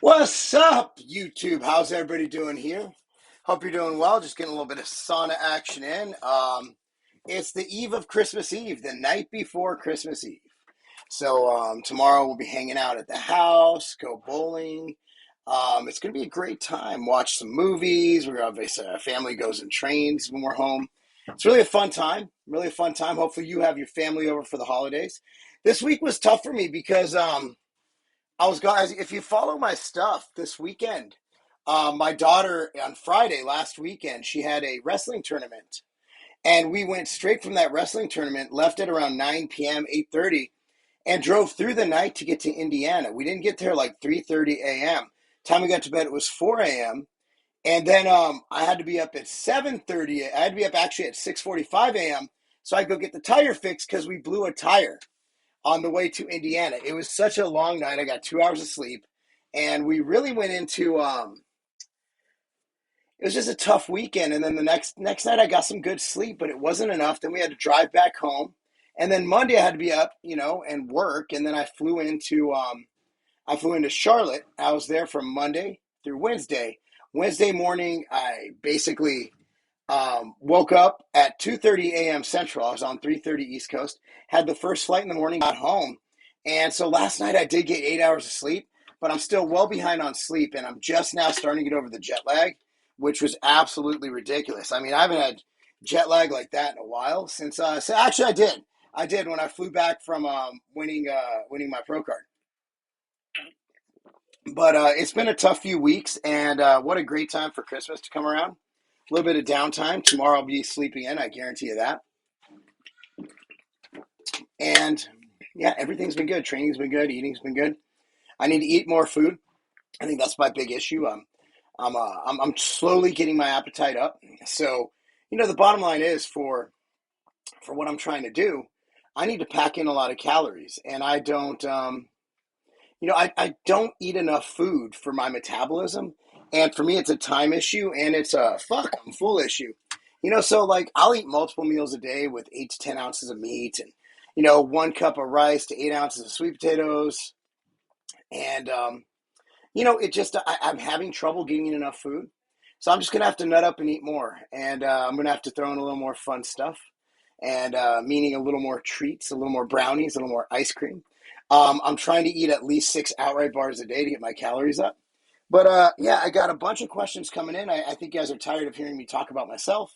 What's up, YouTube? How's everybody doing here? Hope you're doing well. Just getting a little bit of sauna action in. It's the eve of Christmas Eve, the night before Christmas Eve. So tomorrow we'll be hanging out at the house, go bowling. It's going to be a great time. Watch some movies. We're obviously family goes and trains when we're home. It's really a fun time. Really a fun time. Hopefully you have your family over for the holidays. This week was tough for me because guys, if you follow my stuff this weekend, my daughter on Friday last weekend, she had a wrestling tournament. And we went straight from that wrestling tournament, left at around 9 p.m., 8:30, and drove through the night to get to Indiana. We didn't get there like 3:30 a.m. Time we got to bed, it was 4 a.m. And then I had to be up at 7:30. I had to be up actually at 6:45 a.m. so I could go get the tire fixed because we blew a tire on the way to Indiana. It was such a long night. I got 2 hours of sleep, and we really went into it was just a tough weekend. And then the next night I got some good sleep, but it wasn't enough. Then we had to drive back home, and then Monday I had to be up, and work. And then I flew into Charlotte. I was there from Monday through Wednesday. Wednesday morning, I basically woke up at 2:30 a.m. Central. I was on 3:30 East Coast. Had the first flight in the morning, got home. And so last night I did get 8 hours of sleep, but I'm still well behind on sleep. And I'm just now starting to get over the jet lag, which was absolutely ridiculous. I mean, I haven't had jet lag like that in a while since, so actually I did. I did when I flew back from winning my pro card. But it's been a tough few weeks, and what a great time for Christmas to come around. A little bit of downtime. Tomorrow I'll be sleeping in. I guarantee you that. And yeah, everything's been good. Training's been good. Eating's been good. I need to eat more food. I think that's my big issue. I'm slowly getting my appetite up. So, the bottom line is for what I'm trying to do, I need to pack in a lot of calories, and I don't. I don't eat enough food for my metabolism. And for me, it's a time issue and it's a I'm full issue. So like I'll eat multiple meals a day with 8 to 10 ounces of meat and, 1 cup of rice to 8 ounces of sweet potatoes. And, it just, I'm having trouble getting in enough food. So I'm just going to have to nut up and eat more. And I'm going to have to throw in a little more fun stuff and meaning a little more treats, a little more brownies, a little more ice cream. I'm trying to eat at least 6 outright bars a day to get my calories up. But yeah, I got a bunch of questions coming in. I think you guys are tired of hearing me talk about myself.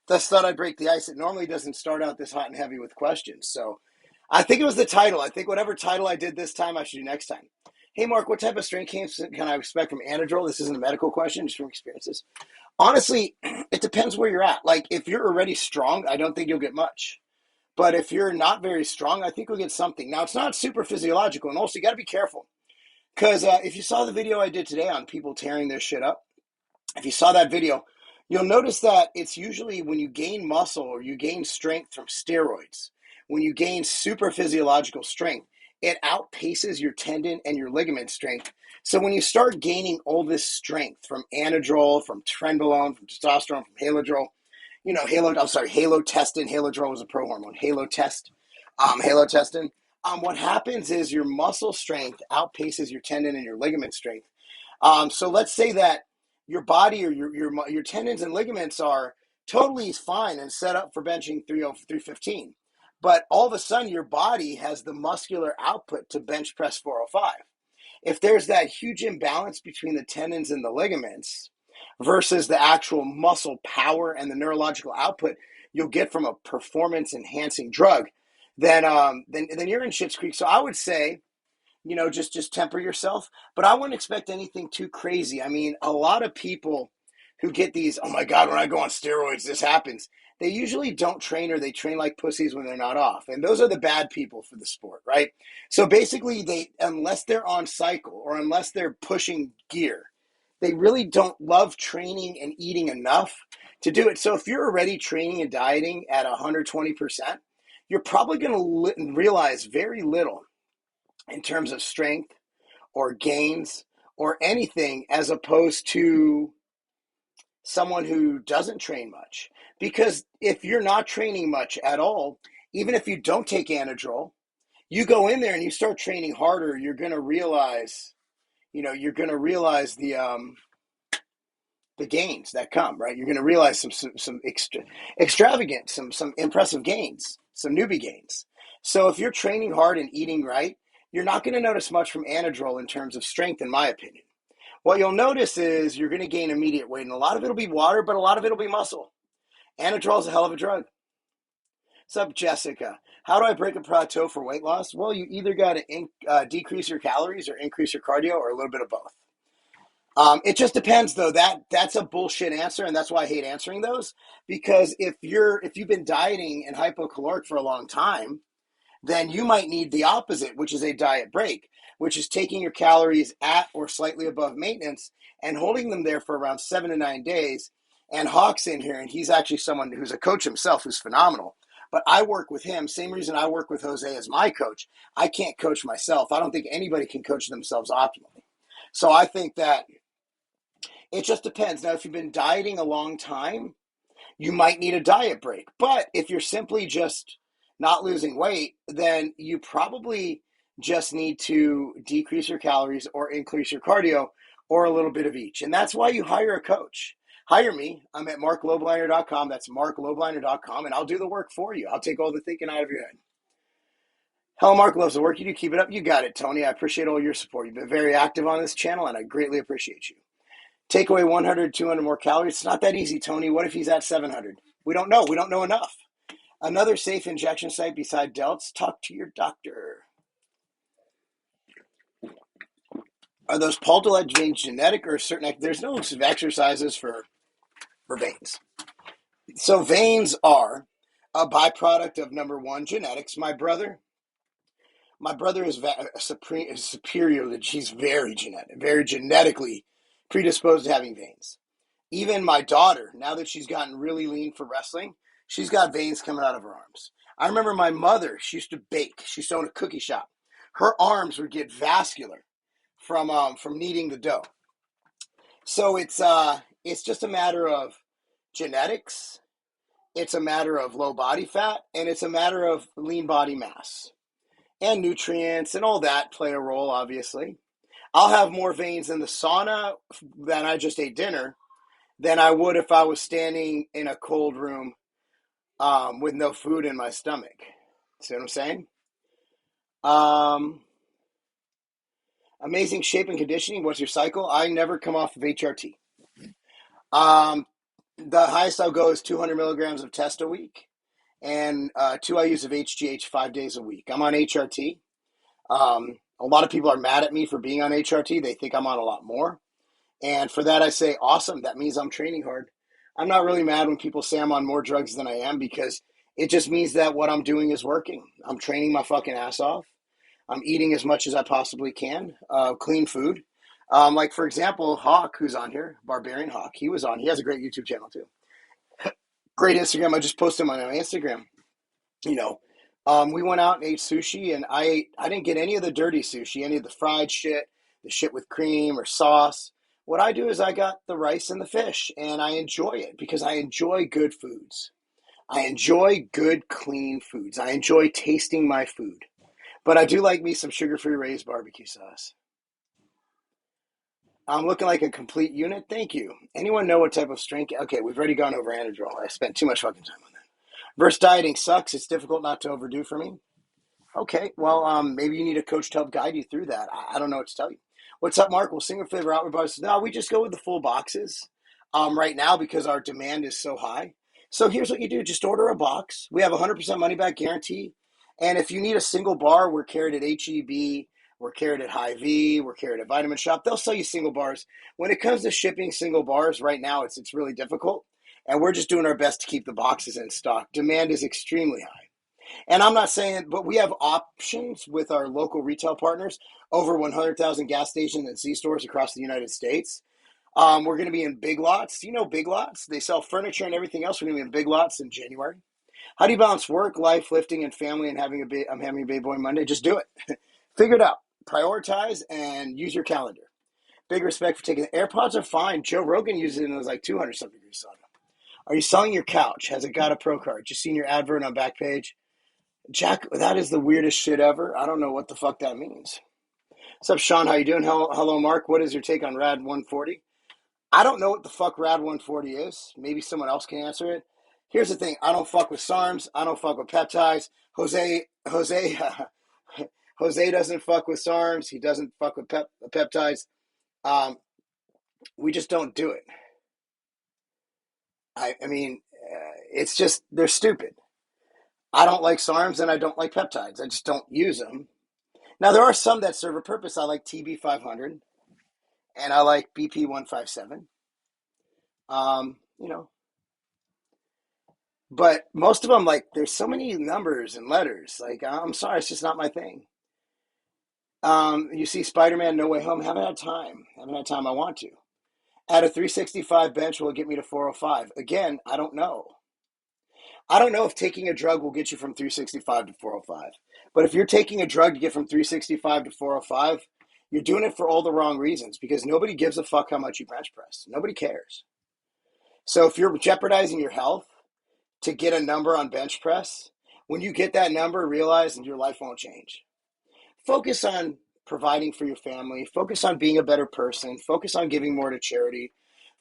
Thus thought I'd break the ice. It normally doesn't start out this hot and heavy with questions. So I think it was the title. I think whatever title I did this time, I should do next time. Hey, Mark, what type of strength gains can I expect from Anadrol? This isn't a medical question, just from experiences. Honestly, it depends where you're at. Like, if you're already strong, I don't think you'll get much. But if you're not very strong, I think we'll get something. Now, it's not super physiological, and also you got to be careful. Because if you saw the video I did today on people tearing their shit up, if you saw that video, you'll notice that it's usually when you gain muscle or you gain strength from steroids, when you gain super physiological strength, it outpaces your tendon and your ligament strength. So when you start gaining all this strength from Anadrol, from Trenbolone, from testosterone, from Halodrol, Halotestin. Halodrol was a pro hormone. Halotestin. What happens is your muscle strength outpaces your tendon and your ligament strength. So let's say that your body or your tendons and ligaments are totally fine and set up for benching 315, but all of a sudden your body has the muscular output to bench press 405. If there's that huge imbalance between the tendons and the ligaments versus the actual muscle power and the neurological output you'll get from a performance enhancing drug, then you're in shit's creek. So I would say, just temper yourself, but I wouldn't expect anything too crazy. I mean, a lot of people who get these, oh my God, when I go on steroids, this happens. They usually don't train, or they train like pussies when they're not off. And those are the bad people for the sport, right? So basically unless they're on cycle or unless they're pushing gear, they really don't love training and eating enough to do it. So if you're already training and dieting at 120%, you're probably going to realize very little in terms of strength or gains or anything, as opposed to someone who doesn't train much. Because if you're not training much at all, even if you don't take Anadrol, you go in there and you start training harder, you're going to realize, you're going to realize the gains that come, right? You're going to realize some extravagant, some impressive gains, some newbie gains. So if you're training hard and eating right, you're not going to notice much from Anadrol in terms of strength, in my opinion. What you'll notice is you're going to gain immediate weight, and a lot of it'll be water, but a lot of it'll be muscle. Anadrol is a hell of a drug. What's up, Jessica? How do I break a plateau for weight loss? Well, you either got to decrease your calories or increase your cardio, or a little bit of both. It just depends, though. That's a bullshit answer, and that's why I hate answering those. Because if you've been dieting and hypocaloric for a long time, then you might need the opposite, which is a diet break, which is taking your calories at or slightly above maintenance and holding them there for around 7 to 9 days. And Hawk's in here, and he's actually someone who's a coach himself who's phenomenal. But I work with him. Same reason I work with Jose as my coach. I can't coach myself. I don't think anybody can coach themselves optimally. So I think that it just depends. Now, if you've been dieting a long time, you might need a diet break. But if you're simply just not losing weight, then you probably just need to decrease your calories or increase your cardio or a little bit of each. And that's why you hire a coach. Hire me. I'm at marklobliner.com. That's marklobliner.com. And I'll do the work for you. I'll take all the thinking out of your head. Hello, Mark loves the work you do. Keep it up. You got it, Tony. I appreciate all your support. You've been very active on this channel, and I greatly appreciate you. Take away 100, 200 more calories. It's not that easy, Tony. What if he's at 700? We don't know. We don't know enough. Another safe injection site beside Delts. Talk to your doctor. Are those Paul-Dillette veins genetic or certain? There's no exercises for veins. So veins are a byproduct of, number one, genetics. My brother is superior. She's very genetically predisposed to having veins. Even my daughter, now that she's gotten really lean for wrestling, she's got veins coming out of her arms. I remember my mother, she used to bake. She used to own a cookie shop. Her arms would get vascular from kneading the dough. So it's just a matter of genetics. It's a matter of low body fat, and it's a matter of lean body mass. And nutrients and all that play a role, obviously. I'll have more veins in the sauna than I just ate dinner than I would if I was standing in a cold room with no food in my stomach. See what I'm saying? Amazing shape and conditioning. What's your cycle? I never come off of HRT. The highest I'll go is 200 milligrams of test a week, and 2 IUs of HGH 5 days a week. I'm on HRT. A lot of people are mad at me for being on HRT. They think I'm on a lot more. And for that, I say, awesome. That means I'm training hard. I'm not really mad when people say I'm on more drugs than I am, because it just means that what I'm doing is working. I'm training my fucking ass off. I'm eating as much as I possibly can, clean food. Like, for example, Hawk, who's on here, Barbarian Hawk, he was on. He has a great YouTube channel, too. Great Instagram. I just posted him on my Instagram. We went out and ate sushi, and I didn't get any of the dirty sushi, any of the fried shit, the shit with cream or sauce. What I do is I got the rice and the fish, and I enjoy it because I enjoy good foods. I enjoy good, clean foods. I enjoy tasting my food. But I do like me some sugar-free raised barbecue sauce. I'm looking like a complete unit. Thank you. Anyone know what type of strength? Okay, we've already gone over Anadrol. I spent too much fucking time on that. Verse dieting sucks. It's difficult not to overdo for me. Okay, well, maybe you need a coach to help guide you through that. I don't know what to tell you. What's up, Mark? Will single flavor outward bars? No, we just go with the full boxes right now because our demand is so high. So here's what you do. Just order a box. We have a 100% money back guarantee. And if you need a single bar, we're carried at HEB. We're carried at Hy-Vee. We're carried at Vitamin Shop. They'll sell you single bars. When it comes to shipping single bars right now, it's really difficult. And we're just doing our best to keep the boxes in stock. Demand is extremely high. And I'm not saying, but we have options with our local retail partners, over 100,000 gas stations and C-stores across the United States. We're going to be in Big Lots. You know Big Lots? They sell furniture and everything else. We're going to be in Big Lots in January. How do you balance work, life, lifting, and family, and having I'm having a baby boy Monday? Just do it. Figure it out. Prioritize and use your calendar. Big respect for taking AirPods are fine. Joe Rogan uses it and it was like 200-something degrees sauna. Are you selling your couch? Has it got a pro card? Just seen your advert on Backpage? Jack, that is the weirdest shit ever. I don't know what the fuck that means. What's up, Sean? How you doing? Hello, Mark. What is your take on Rad 140? I don't know what the fuck Rad 140 is. Maybe someone else can answer it. Here's the thing. I don't fuck with SARMs. I don't fuck with peptides. Jose doesn't fuck with SARMs. He doesn't fuck with peptides. Um, we just don't do it. I mean, it's just, they're stupid. I don't like SARMs and I don't like peptides. I just don't use them. Now, there are some that serve a purpose. I like TB 500 and I like BP 157. You know, but most of them, like, there's so many numbers and letters. Like, I'm sorry, it's just not my thing. You see Spider-Man No Way Home, haven't had time. Haven't had time. I want to. At a 365 bench will get me to 405. Again, I don't know. I don't know if taking a drug will get you from 365 to 405. But if you're taking a drug to get from 365 to 405, you're doing it for all the wrong reasons because nobody gives a fuck how much you bench press. Nobody cares. So if you're jeopardizing your health to get a number on bench press, when you get that number, realize that your life won't change. Focus on providing for your family. Focus on being a better person. Focus on giving more to charity.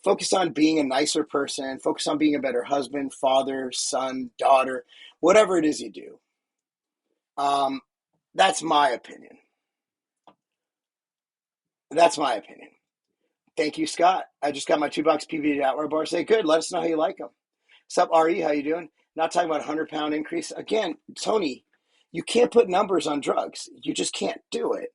Focus on being a nicer person. Focus on being a better husband, father, son, daughter, whatever it is you do. That's my opinion. That's my opinion. Thank you, Scott. I just got my $2 PVD outwear bar. Say good. Let us know how you like them. What's up, RE? How you doing? Not talking about 100-pound increase. Again, Tony, you can't put numbers on drugs. You just can't do it.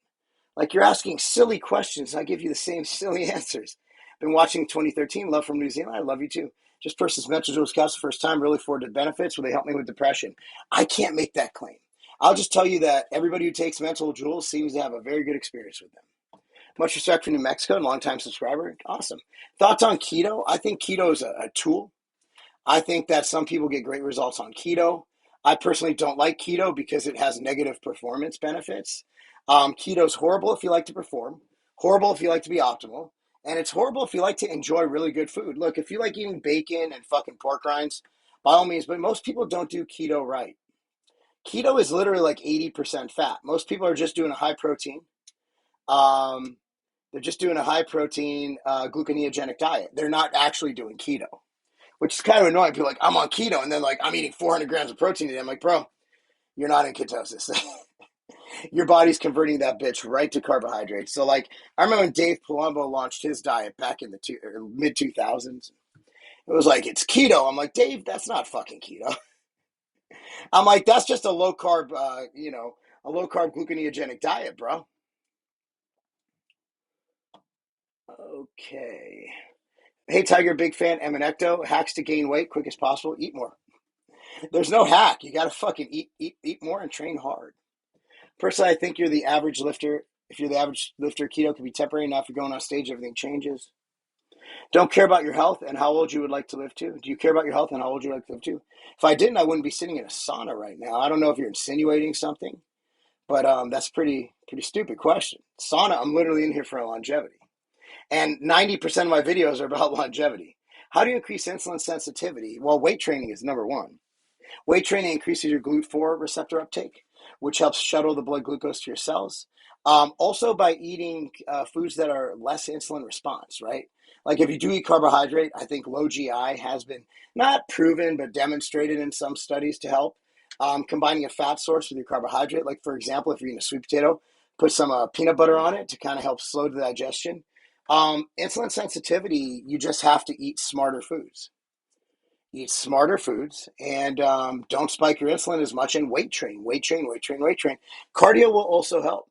Like, you're asking silly questions, and I give you the same silly answers. Been watching 2013, Love from New Zealand. I love you too. Just purchased mental jewels couch the first time, really forward to benefits. Will they help me with depression? I can't make that claim. I'll just tell you that everybody who takes mental jewels seems to have a very good experience with them. Much respect for New Mexico and longtime subscriber. Awesome. Thoughts on keto? I think keto is a tool. I think that some people get great results on keto. I personally don't like keto because it has negative performance benefits. Keto's horrible if you like to perform, horrible if you like to be optimal, and it's horrible if you like to enjoy really good food. Look, if you like eating bacon and fucking pork rinds, by all means, but most people don't do keto right. Keto is literally like 80% fat. Most people are just doing a high protein. Um, they're just doing a high protein, gluconeogenic diet. They're not actually doing keto, which is kind of annoying. People are like, I'm on keto, and then like I'm eating 400 grams of protein today. I'm like, bro, you're not in ketosis. Your body's converting that bitch right to carbohydrates. So like, I remember when Dave Palumbo launched his diet back in the mid 2000s. It was like, it's keto. I'm like, Dave, that's not fucking keto. I'm like, that's just a low carb, a low carb gluconeogenic diet, bro. Okay. Hey, Tiger, big fan. Eminecto, hacks to gain weight quick as possible. Eat more. There's no hack. You got to fucking eat more and train hard. Personally, I think you're the average lifter. If you're the average lifter, keto can be temporary. Now, if you're going on stage, everything changes. Don't care about your health and how old you would like to live to. Do you care about your health and how old you would like to live to? If I didn't, I wouldn't be sitting in a sauna right now. I don't know if you're insinuating something, but that's pretty stupid question. Sauna, I'm literally in here for longevity. And 90% of my videos are about longevity. How do you increase insulin sensitivity? Well, weight training is number one. Weight training increases your GLUT4 receptor uptake, which helps shuttle the blood glucose to your cells. Also, by eating foods that are less insulin response, right? Like if you do eat carbohydrate, I think low GI has been not proven, but demonstrated in some studies to help. Combining a fat source with your carbohydrate, like for example, if you're eating a sweet potato, put some peanut butter on it to kind of help slow the digestion. Insulin sensitivity, you just have to eat smarter foods. Eat smarter foods and don't spike your insulin as much and weight train, weight train, weight train, weight train. Cardio will also help.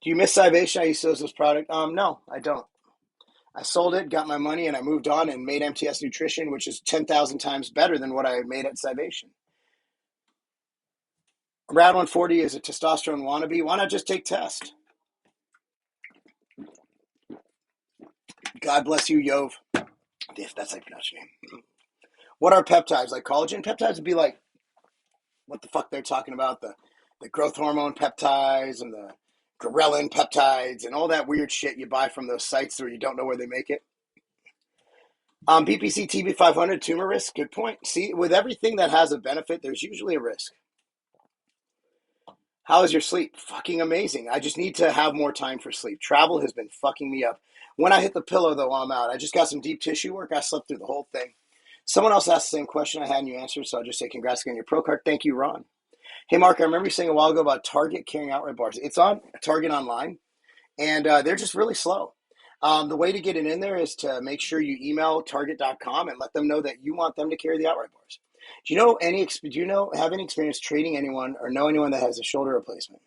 Do you miss Sivation? I used to use this product. No, I don't. I sold it, got my money, and I moved on and made MTS Nutrition, which is 10,000 times better than what I made at Sivation. Rad 140 is a testosterone wannabe. Why not just take test? God bless you, Yov. If that's how you pronounce your name. What are peptides? Like collagen? Peptides would be like what the fuck they're talking about, the growth hormone peptides and the ghrelin peptides and all that weird shit you buy from those sites where you don't know where they make it. BPC TB 500 tumor risk. Good point. See, with everything that has a benefit, there's usually a risk. How is your sleep? Fucking amazing. I just need to have more time for sleep. Travel has been fucking me up. When I hit the pillow, though, I'm out. I just got some deep tissue work. I slept through the whole thing. Someone else asked the same question I hadn't you answered, so I'll just say congrats again on your pro card. Thank you, Ron. Hey, Mark, I remember you saying a while ago about Target carrying outright bars. It's on Target online, and they're just really slow. The way to get it in there is to make sure you email Target.com and let them know that you want them to carry the outright bars. Have any experience trading anyone or know anyone that has a shoulder replacement?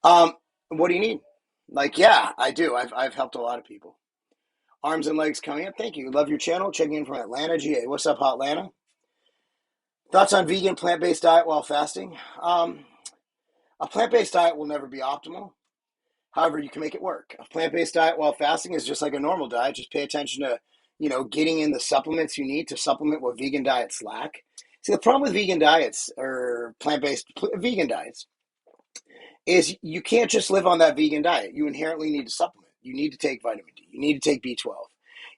What do you need? Like, yeah, I do. I've helped a lot of people. Arms and legs coming up. Thank you. Love your channel. Checking in from Atlanta, GA. What's up, Atlanta? Thoughts on vegan plant-based diet while fasting? A plant-based diet will never be optimal. However, you can make it work. A plant-based diet while fasting is just like a normal diet. Just pay attention to, getting in the supplements you need to supplement what vegan diets lack. See, the problem with vegan diets or vegan diets is you can't just live on that vegan diet. You inherently need to supplement. You need to take vitamin D. You need to take B12.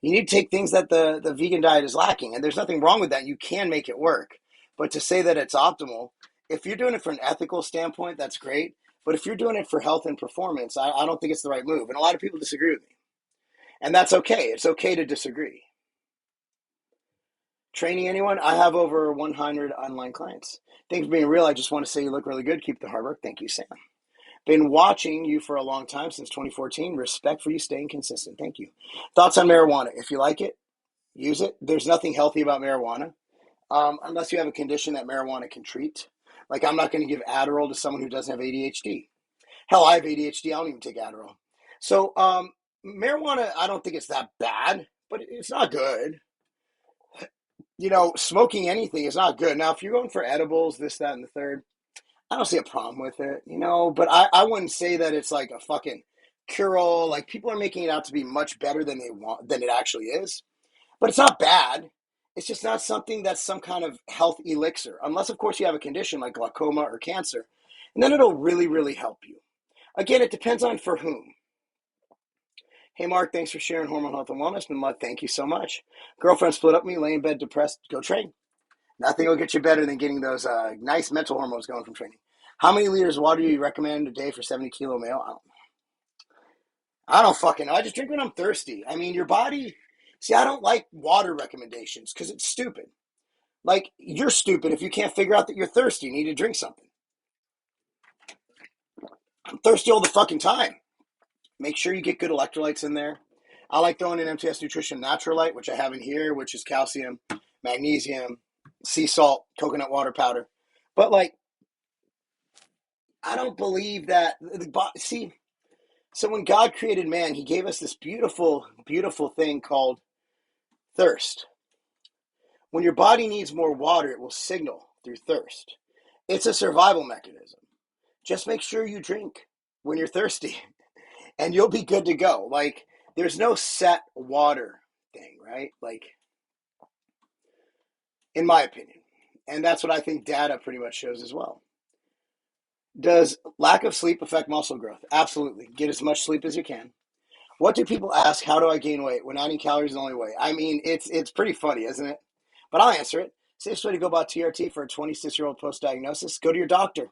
You need to take things that the vegan diet is lacking. And there's nothing wrong with that. You can make it work. But to say that it's optimal, if you're doing it from an ethical standpoint, that's great. But if you're doing it for health and performance, I don't think it's the right move. And a lot of people disagree with me. And that's okay. It's okay to disagree. Training anyone? I have over 100 online clients. Thanks for being real. I just want to say you look really good. Keep the hard work. Thank you, Sam. Been watching you for a long time, since 2014. Respect for you staying consistent. Thank you. Thoughts on marijuana? If you like it, use it. There's nothing healthy about marijuana, unless you have a condition that marijuana can treat. Like, I'm not going to give Adderall to someone who doesn't have ADHD. Hell, I have ADHD. I don't even take Adderall. So, marijuana, I don't think it's that bad, but it's not good. Smoking anything is not good. Now, if you're going for edibles, this, that, and the third, I don't see a problem with it, but I wouldn't say that it's like a fucking cure-all. Like, people are making it out to be much better than it actually is. But it's not bad. It's just not something that's some kind of health elixir, unless, of course, you have a condition like glaucoma or cancer, and then it'll really, really help you. Again, it depends on for whom. Hey, Mark, thanks for sharing hormone health and wellness. Thank you so much. Girlfriend split up with me, lay in bed depressed. Go train. Nothing will get you better than getting those nice mental hormones going from training. How many liters of water do you recommend a day for 70-kilo male? I don't fucking know. I just drink when I'm thirsty. I mean, your body... See, I don't like water recommendations because it's stupid. Like, you're stupid if you can't figure out that you're thirsty. You need to drink something. I'm thirsty all the fucking time. Make sure you get good electrolytes in there. I like throwing in MTS Nutrition Naturalite, which I have in here, which is calcium, magnesium, sea salt, coconut water powder. But, like, I don't believe that. See, so when God created man, he gave us this beautiful, beautiful thing called thirst. When your body needs more water, it will signal through thirst. It's a survival mechanism. Just make sure you drink when you're thirsty, and you'll be good to go. Like, there's no set water thing, right? Like, in my opinion. And that's what I think data pretty much shows as well. Does lack of sleep affect muscle growth? Absolutely. Get as much sleep as you can. What do people ask? How do I gain weight when adding calories is the only way? I mean, it's pretty funny, isn't it? But I'll answer it. Safest way to go about TRT for a 26-year-old post-diagnosis, go to your doctor.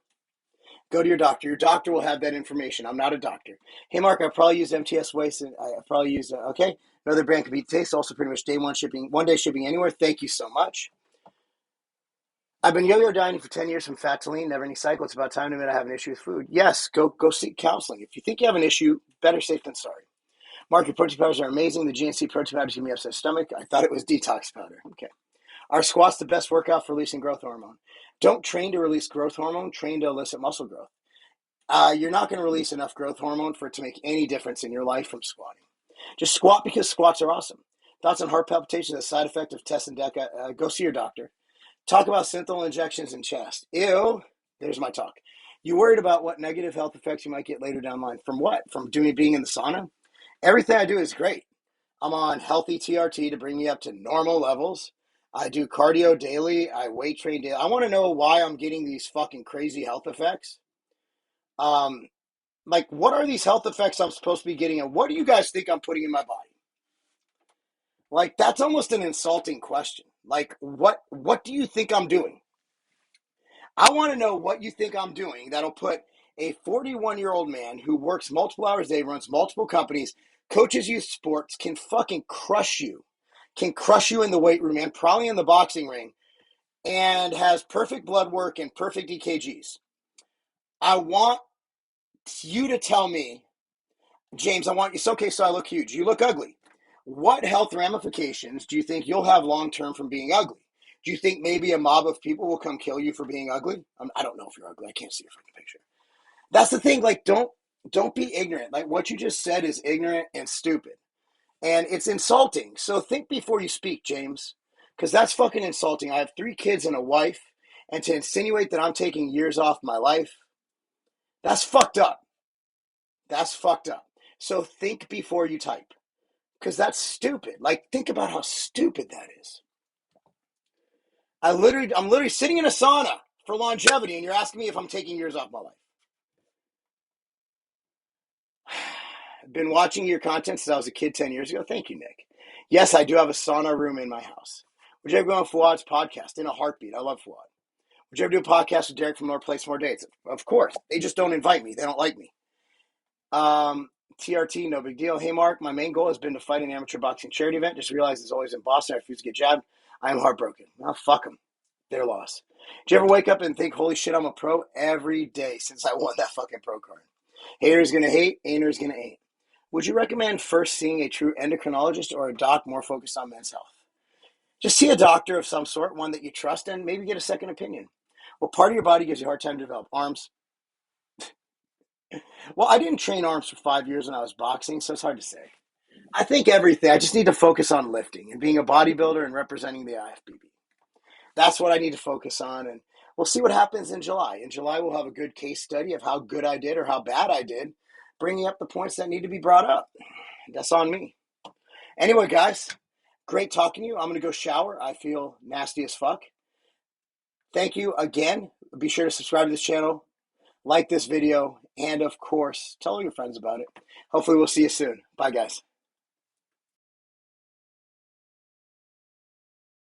Go to your doctor. Your doctor will have that information. I'm not a doctor. Hey, Mark, I probably use MTS Waste. And I probably use, okay. Another brand could be Taste. Also pretty much day one day shipping anywhere. Thank you so much. I've been yo-yo dieting for 10 years from fat to lean, never any cycle. It's about time to admit I have an issue with food. Yes, go seek counseling. If you think you have an issue, better safe than sorry. Mark, your protein powders are amazing. The GNC protein powders give me upset stomach. I thought it was detox powder. Okay. Are squats the best workout for releasing growth hormone? Don't train to release growth hormone. Train to elicit muscle growth. You're not going to release enough growth hormone for it to make any difference in your life from squatting. Just squat because squats are awesome. Thoughts on heart palpitations as a side effect of test and DECA? Go see your doctor. Talk about synthol injections in chest. Ew. There's my talk. You worried about what negative health effects you might get later down the line? From what? From being in the sauna? Everything I do is great. I'm on healthy TRT to bring me up to normal levels. I do cardio daily. I weight train daily. I want to know why I'm getting these fucking crazy health effects. Like, what are these health effects I'm supposed to be getting, and what do you guys think I'm putting in my body? Like, that's almost an insulting question. Like, what do you think I'm doing? I want to know what you think I'm doing that'll put a 41-year-old man who works multiple hours a day, runs multiple companies, coaches youth sports, can crush you in the weight room and probably in the boxing ring, and has perfect blood work and perfect EKGs. I want you to tell me, James, it's okay, so I look huge. You look ugly. What health ramifications do you think you'll have long term from being ugly? Do you think maybe a mob of people will come kill you for being ugly? I don't know if you're ugly. I can't see your fucking picture. That's the thing. Like, don't be ignorant. Like, what you just said is ignorant and stupid, and it's insulting. So think before you speak, James, because that's fucking insulting. I have 3 kids and a wife, and to insinuate that I'm taking years off my life, that's fucked up. That's fucked up. So think before you type, because that's stupid. Like, think about how stupid that is. I'm literally sitting in a sauna for longevity, and you're asking me if I'm taking years off my life. I've been watching your content since I was a kid 10 years ago. Thank you, Nick. Yes, I do have a sauna room in my house. Would you ever go on Fuad's podcast? In a heartbeat. I love Fuad. Would you ever do a podcast with Derek from More Place, More Dates? Of course. They just don't invite me. They don't like me. TRT, no big deal. Hey, Mark, my main goal has been to fight an amateur boxing charity event. Just realized it's always in Boston. I refuse to get jabbed. I am heartbroken. Well, fuck them. Their loss. Do you ever wake up and think, holy shit, I'm a pro? Every day since I won that fucking pro card. Haters gonna hate, ain'ters gonna ain't. Would you recommend first seeing a true endocrinologist or a doc more focused on men's health? Just see a doctor of some sort, one that you trust, and maybe get a second opinion. What part of your body gives you a hard time to develop? Arms. Well, I didn't train arms for 5 years when I was boxing, so it's hard to say. I think everything. I just need to focus on lifting and being a bodybuilder and representing the IFBB. That's what I need to focus on, and we'll see what happens in July. In July, we'll have a good case study of how good I did or how bad I did, bringing up the points that need to be brought up. That's on me. Anyway, guys, great talking to you. I'm going to go shower. I feel nasty as fuck. Thank you again. Be sure to subscribe to this channel, like this video, and of course, tell all your friends about it. Hopefully, we'll see you soon. Bye, guys.